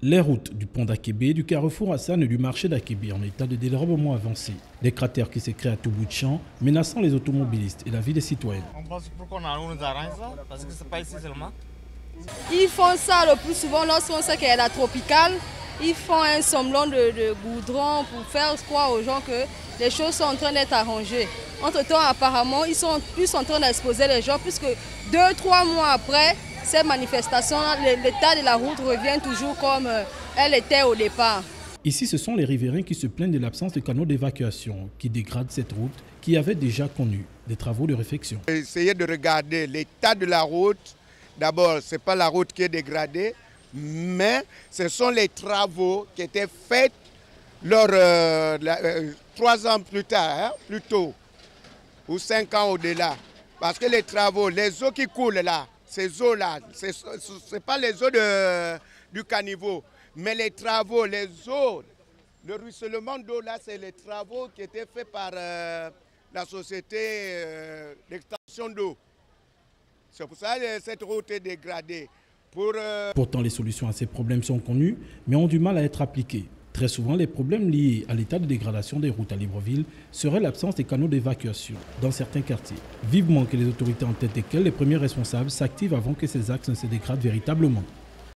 Les routes du pont d'Akébé, du carrefour Hassan et du marché d'Akébé en état de dérèglement avancé. Des cratères qui se créent à tout bout de champ, menaçant les automobilistes et la vie des citoyens. On pense pourquoi on nous arrange ça, parce que c'est pas ici seulement. Ils font ça le plus souvent lorsqu'on sait qu'il y a la tropicale. Ils font un semblant de goudron pour faire croire aux gens que les choses sont en train d'être arrangées. Entre-temps, apparemment, ils sont plus en train d'exposer les gens puisque 2-3 mois après ces manifestations, l'état de la route revient toujours comme elle était au départ. Ici, ce sont les riverains qui se plaignent de l'absence de canaux d'évacuation qui dégradent cette route qui avait déjà connu des travaux de réfection. Essayez de regarder l'état de la route. D'abord, ce n'est pas la route qui est dégradée, mais ce sont les travaux qui étaient faits lors, 3 ans plus tard, plus tôt, ou 5 ans au-delà. Parce que les travaux, les eaux qui coulent là, ces eaux-là, ce n'est pas les eaux du caniveau, mais les travaux, les eaux, le ruissellement d'eau là, c'est les travaux qui étaient faits par la société d'extension d'eau. C'est pour ça que cette route est dégradée. Pourtant, les solutions à ces problèmes sont connues, mais ont du mal à être appliquées. Très souvent, les problèmes liés à l'état de dégradation des routes à Libreville seraient l'absence des canaux d'évacuation dans certains quartiers. Vivement que les autorités en tête desquelles les premiers responsables s'activent avant que ces axes ne se dégradent véritablement.